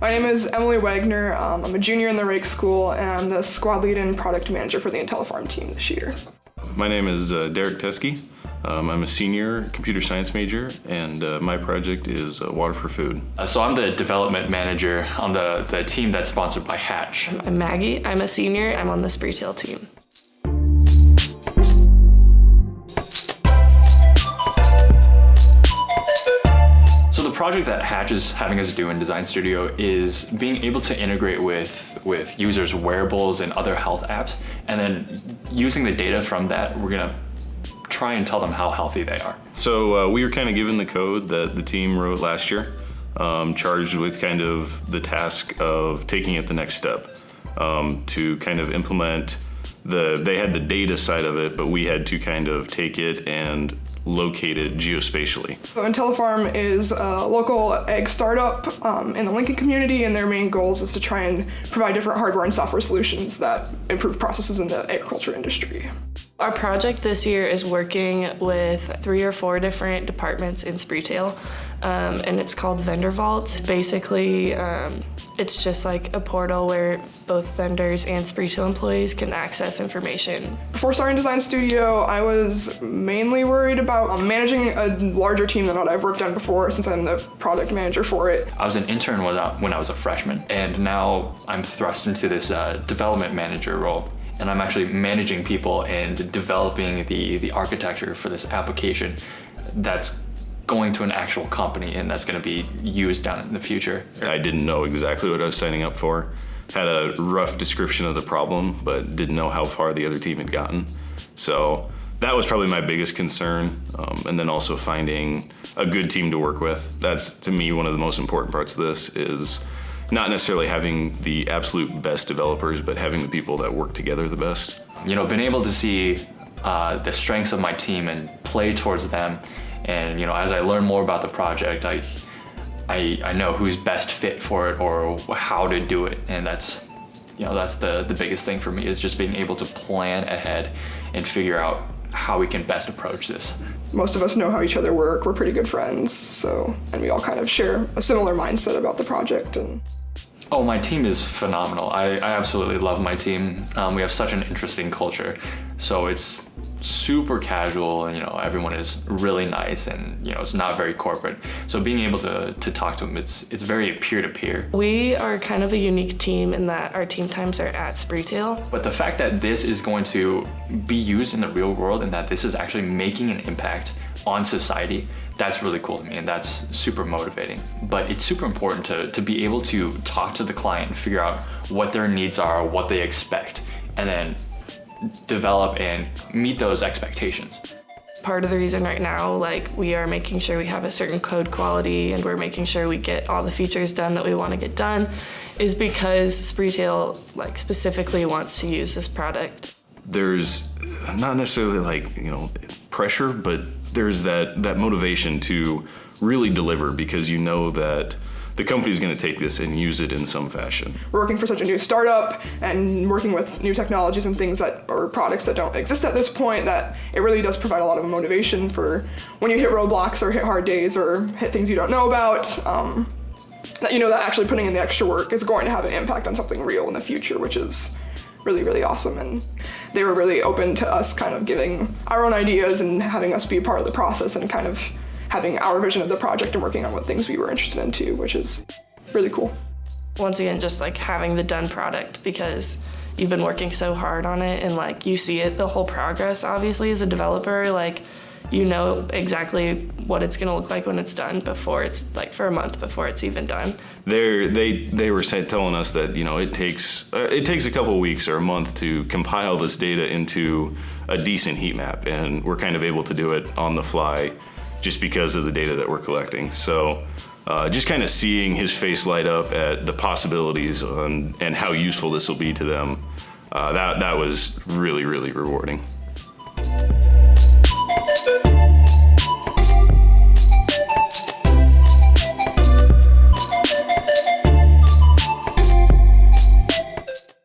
My name is Emily Wagner. I'm a junior in the Raikes School, and I'm the squad lead and product manager for the IntelliFarm team this year. My name is Derek Teskey. I'm a senior computer science major, and my project is Water for Food. So I'm the development manager on the team that's sponsored by Hatch. I'm Maggie. I'm a senior. I'm on the Spreetail team. So the project that Hatch is having us do in Design Studio is being able to integrate with users' wearables and other health apps, and then using the data from that, we're gonna try and tell them how healthy they are. So we were kind of given the code that the team wrote last year, charged with kind of the task of taking it the next step, to kind of implement they had the data side of it, but we had to kind of take it and locate it geospatially. So IntelliFarm is a local egg startup in the Lincoln community, and their main goals is to try and provide different hardware and software solutions that improve processes in the agriculture industry. Our project this year is working with 3 or 4 different departments in Spreetail, and it's called Vendor Vault. Basically, it's just like a portal where both vendors and Spreetail employees can access information. Before starting Design Studio, I was mainly worried about managing a larger team than what I've worked on before, since I'm the product manager for it. I was an intern when I was a freshman, and now I'm thrust into this development manager role. And I'm actually managing people and developing the architecture for this application that's going to an actual company and that's going to be used down in the future. I didn't know exactly what I was signing up for. Had a rough description of the problem, but didn't know how far the other team had gotten. So that was probably my biggest concern. And then also finding a good team to work with. That's, to me, one of the most important parts of this is not necessarily having the absolute best developers, but having the people that work together the best. You know, been able to see the strengths of my team and play towards them. And, you know, as I learn more about the project, I know who's best fit for it or how to do it. And that's, you know, that's the biggest thing for me, is just being able to plan ahead and figure out how we can best approach this. Most of us know how each other work. We're pretty good friends, and we all kind of share a similar mindset about the project. Oh, my team is phenomenal. I absolutely love my team. We have such an interesting culture. So it's super casual, and, you know, everyone is really nice, and, you know, it's not very corporate. So being able to talk to them, it's very peer-to-peer. We are kind of a unique team in that our team times are at Spreetail. But the fact that this is going to be used in the real world and that this is actually making an impact on society, that's really cool to me, and that's super motivating. But it's super important to be able to talk to the client and figure out what their needs are, what they expect, and then develop and meet those expectations. Part of the reason right now, like, we are making sure we have a certain code quality and we're making sure we get all the features done that we want to get done, is because Spreetail, like, specifically wants to use this product. There's not necessarily, like, you know, pressure, but there's that motivation to really deliver, because you know that the company's going to take this and use it in some fashion. We're working for such a new startup and working with new technologies and things or products that don't exist at this point, that it really does provide a lot of motivation for when you hit roadblocks or hit hard days or hit things you don't know about, that you know that actually putting in the extra work is going to have an impact on something real in the future, which is really, really awesome. And they were really open to us kind of giving our own ideas and having us be a part of the process and kind of having our vision of the project and working on what things we were interested in too, which is really cool. Once again, just like having the done product, because you've been working so hard on it, and like you see it, the whole progress, obviously, as a developer, like, you know exactly what it's gonna look like when it's done before it's, like, for a month before it's even done. They were telling us that, you know, it takes a couple of weeks or a month to compile this data into a decent heat map, and we're kind of able to do it on the fly just because of the data that we're collecting. So just kind of seeing his face light up at the possibilities and how useful this will be to them, that was really, really rewarding.